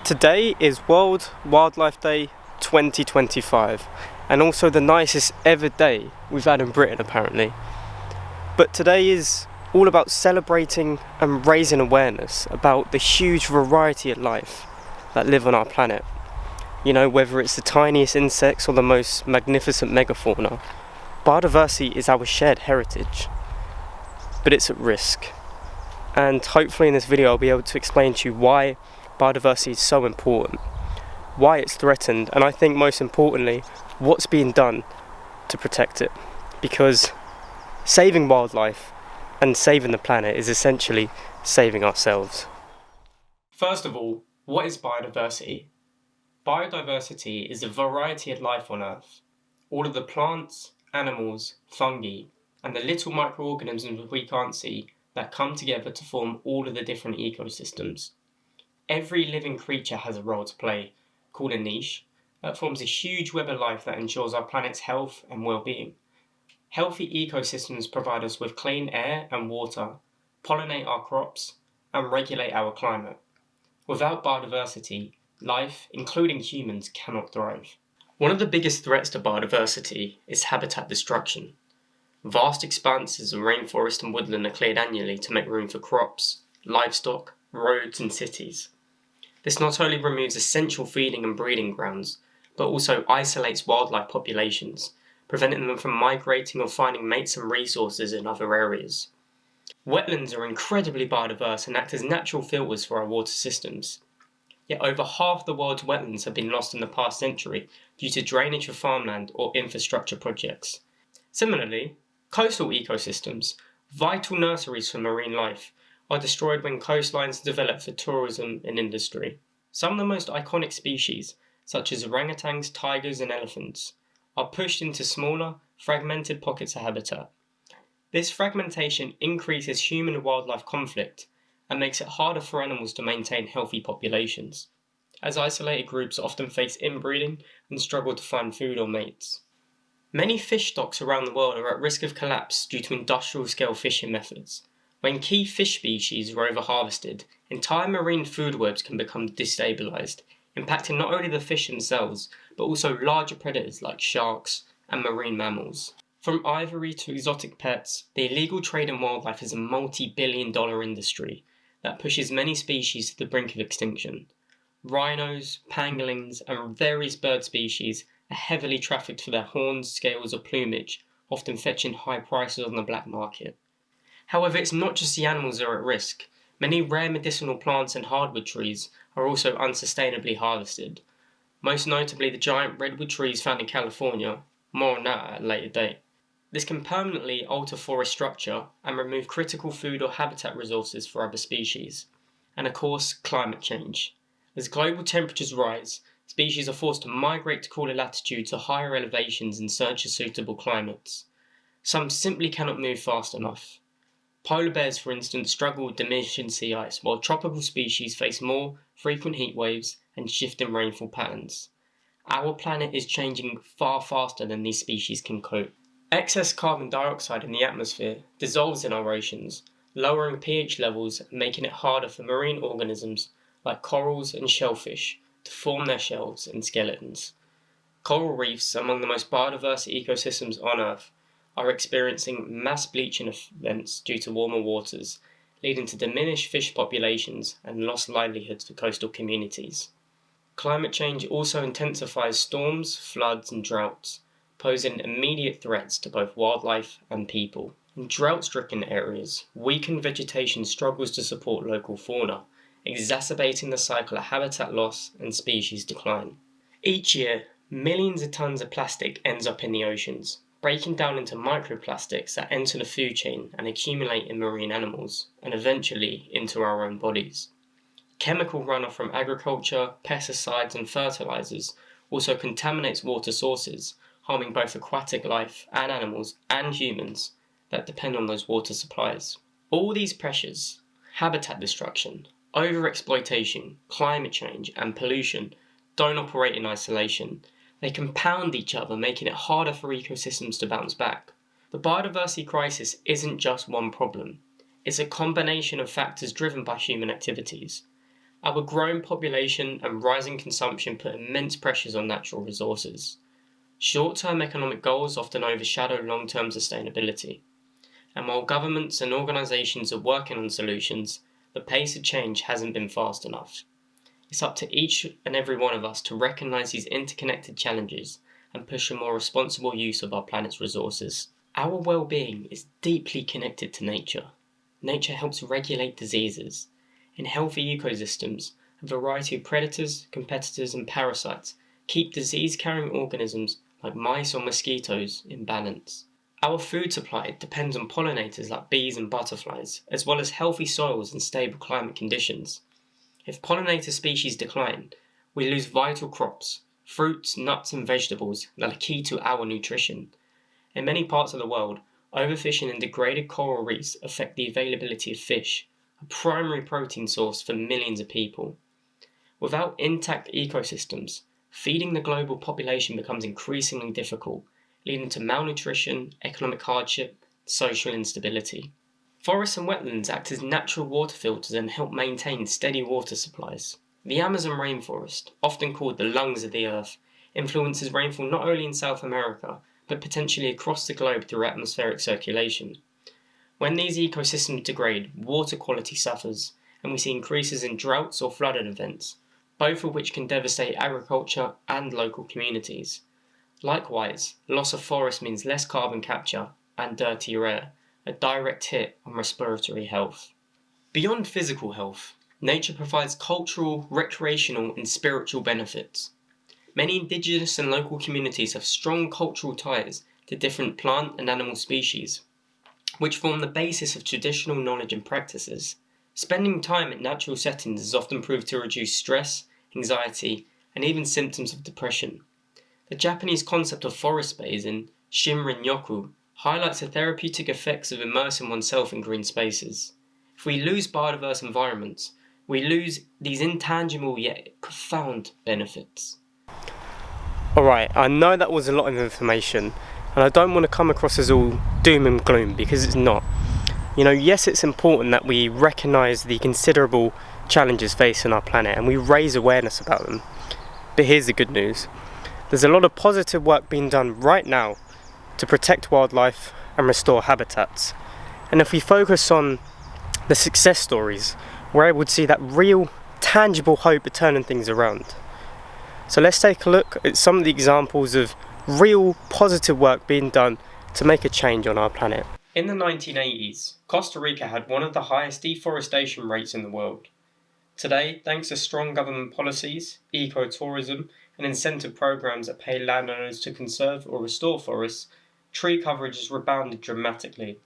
Today is World Wildlife Day 2025, and also the nicest ever day we've had in Britain apparently. But today is all about celebrating and raising awareness about the huge variety of life that live on our planet. You know, whether it's the tiniest insects or the most magnificent megafauna, biodiversity is our shared heritage, but it's at risk. And hopefully in this video I'll be able to explain to you why biodiversity is so important, why it's threatened, and I think most importantly, what's being done to protect it. Because saving wildlife and saving the planet is essentially saving ourselves. First of all, what is biodiversity? Biodiversity is a variety of life on Earth. All of the plants, animals, fungi, and the little microorganisms we can't see that come together to form all of the different ecosystems. Every living creature has a role to play, called a niche, that forms a huge web of life that ensures our planet's health and well-being. Healthy ecosystems provide us with clean air and water, pollinate our crops, and regulate our climate. Without biodiversity, life, including humans, cannot thrive. One of the biggest threats to biodiversity is habitat destruction. Vast expanses of rainforest and woodland are cleared annually to make room for crops, livestock, roads, and cities. This not only removes essential feeding and breeding grounds, but also isolates wildlife populations, preventing them from migrating or finding mates and resources in other areas. Wetlands are incredibly biodiverse and act as natural filters for our water systems. Yet over half the world's wetlands have been lost in the past century due to drainage of farmland or infrastructure projects. Similarly, coastal ecosystems, vital nurseries for marine life, are destroyed when coastlines develop for tourism and industry. Some of the most iconic species, such as orangutans, tigers, and elephants, are pushed into smaller, fragmented pockets of habitat. This fragmentation increases human and wildlife conflict and makes it harder for animals to maintain healthy populations, as isolated groups often face inbreeding and struggle to find food or mates. Many fish stocks around the world are at risk of collapse due to industrial-scale fishing methods. When key fish species are overharvested, entire marine food webs can become destabilised, impacting not only the fish themselves, but also larger predators like sharks and marine mammals. From ivory to exotic pets, the illegal trade in wildlife is a multi-billion-dollar industry that pushes many species to the brink of extinction. Rhinos, pangolins, and various bird species are heavily trafficked for their horns, scales, or plumage, often fetching high prices on the black market. However, it's not just the animals that are at risk. Many rare medicinal plants and hardwood trees are also unsustainably harvested, most notably the giant redwood trees found in California. More on that at a later date. This can permanently alter forest structure and remove critical food or habitat resources for other species. And of course, climate change. As global temperatures rise, species are forced to migrate to cooler latitudes or higher elevations in search of suitable climates. Some simply cannot move fast enough. Polar bears, for instance, struggle with diminishing sea ice, while tropical species face more frequent heat waves and shifting rainfall patterns. Our planet is changing far faster than these species can cope. Excess carbon dioxide in the atmosphere dissolves in our oceans, lowering pH levels and making it harder for marine organisms like corals and shellfish to form their shells and skeletons. Coral reefs, among the most biodiverse ecosystems on Earth, are experiencing mass bleaching events due to warmer waters, leading to diminished fish populations and lost livelihoods for coastal communities. Climate change also intensifies storms, floods, and droughts, posing immediate threats to both wildlife and people. In drought-stricken areas, weakened vegetation struggles to support local fauna, exacerbating the cycle of habitat loss and species decline. Each year, millions of tons of plastic ends up in the oceans, breaking down into microplastics that enter the food chain and accumulate in marine animals, and eventually into our own bodies. Chemical runoff from agriculture, pesticides, and fertilizers also contaminates water sources, harming both aquatic life and animals and humans that depend on those water supplies. All these pressures, habitat destruction, overexploitation, climate change, and pollution, don't operate in isolation. They compound each other, making it harder for ecosystems to bounce back. The biodiversity crisis isn't just one problem. It's a combination of factors driven by human activities. Our growing population and rising consumption put immense pressures on natural resources. Short-term economic goals often overshadow long-term sustainability. And while governments and organisations are working on solutions, the pace of change hasn't been fast enough. It's up to each and every one of us to recognise these interconnected challenges and push a more responsible use of our planet's resources. Our well-being is deeply connected to nature. Nature helps regulate diseases. In healthy ecosystems, a variety of predators, competitors and parasites keep disease-carrying organisms like mice or mosquitoes in balance. Our food supply depends on pollinators like bees and butterflies, as well as healthy soils and stable climate conditions. If pollinator species decline, we lose vital crops, fruits, nuts and vegetables that are key to our nutrition. In many parts of the world, overfishing and degraded coral reefs affect the availability of fish, a primary protein source for millions of people. Without intact ecosystems, feeding the global population becomes increasingly difficult, leading to malnutrition, economic hardship, and social instability. Forests and wetlands act as natural water filters and help maintain steady water supplies. The Amazon rainforest, often called the lungs of the earth, influences rainfall not only in South America, but potentially across the globe through atmospheric circulation. When these ecosystems degrade, water quality suffers, and we see increases in droughts or flooding events, both of which can devastate agriculture and local communities. Likewise, loss of forest means less carbon capture and dirtier air, a direct hit on respiratory health. Beyond physical health, nature provides cultural, recreational and spiritual benefits. Many indigenous and local communities have strong cultural ties to different plant and animal species, which form the basis of traditional knowledge and practices. Spending time in natural settings is often proved to reduce stress, anxiety, and even symptoms of depression. The Japanese concept of forest bathing, Shinrin-yoku, highlights the therapeutic effects of immersing oneself in green spaces. If we lose biodiverse environments, we lose these intangible yet profound benefits. Alright, I know that was a lot of information, and I don't want to come across as all doom and gloom, because it's not. Yes, it's important that we recognise the considerable challenges facing our planet and we raise awareness about them. But here's the good news. There's a lot of positive work being done right now to protect wildlife and restore habitats. And if we focus on the success stories, we're able to see that real, tangible hope of turning things around. So let's take a look at some of the examples of real positive work being done to make a change on our planet. In the 1980s, Costa Rica had one of the highest deforestation rates in the world. Today, thanks to strong government policies, ecotourism, and incentive programs that pay landowners to conserve or restore forests, tree coverage has rebounded dramatically.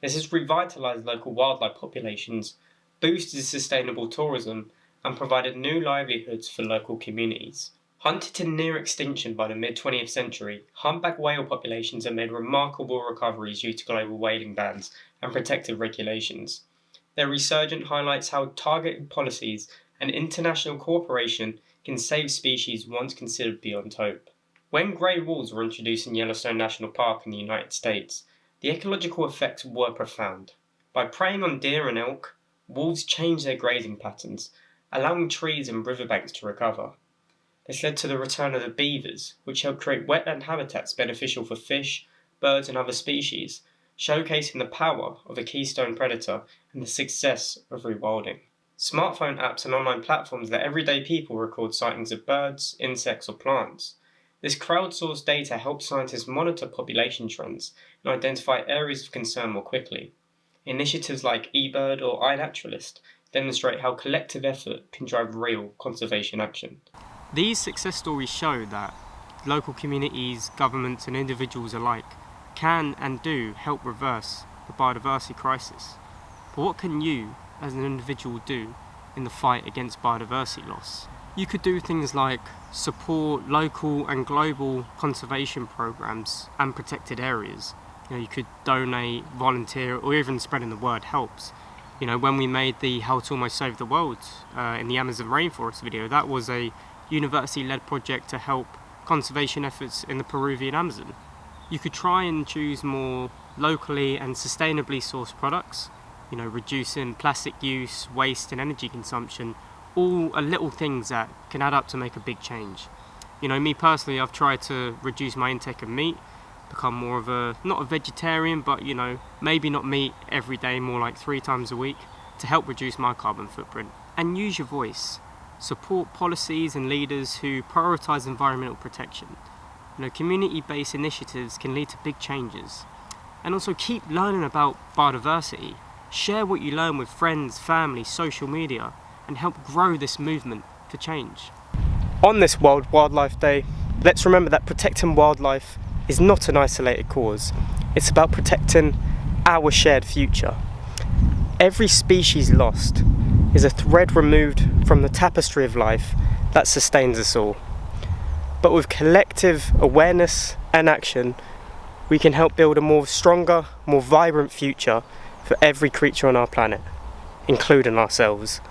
This has revitalised local wildlife populations, boosted sustainable tourism, and provided new livelihoods for local communities. Hunted to near extinction by the mid-20th century, humpback whale populations have made remarkable recoveries due to global whaling bans and protective regulations. Their resurgence highlights how targeted policies and international cooperation can save species once considered beyond hope. When grey wolves were introduced in Yellowstone National Park in the United States, the ecological effects were profound. By preying on deer and elk, wolves changed their grazing patterns, allowing trees and riverbanks to recover. This led to the return of the beavers, which helped create wetland habitats beneficial for fish, birds and other species, showcasing the power of a keystone predator and the success of rewilding. Smartphone apps and online platforms let everyday people record sightings of birds, insects or plants. This crowdsourced data helps scientists monitor population trends and identify areas of concern more quickly. Initiatives like eBird or iNaturalist demonstrate how collective effort can drive real conservation action. These success stories show that local communities, governments and individuals alike can and do help reverse the biodiversity crisis. But what can you, as an individual, do in the fight against biodiversity loss? You could do things like support local and global conservation programs and protected areas. You could donate, volunteer, or even spreading the word helps. When we made the How to Almost Save the World in the Amazon rainforest video, that was a university-led project to help conservation efforts in the Peruvian Amazon. You could try and choose more locally and sustainably sourced products, reducing plastic use, waste and energy consumption, all are little things that can add up to make a big change. You know, me personally, I've tried to reduce my intake of meat, become more of not a vegetarian, but you know, maybe not meat every day, more like 3 times a week, to help reduce my carbon footprint. And use your voice. Support policies and leaders who prioritise environmental protection. You know, community-based initiatives can lead to big changes. And also keep learning about biodiversity. Share what you learn with friends, family, social media, and help grow this movement for change. On this World Wildlife Day, let's remember that protecting wildlife is not an isolated cause. It's about protecting our shared future. Every species lost is a thread removed from the tapestry of life that sustains us all. But with collective awareness and action, we can help build a more stronger, more vibrant future for every creature on our planet, including ourselves.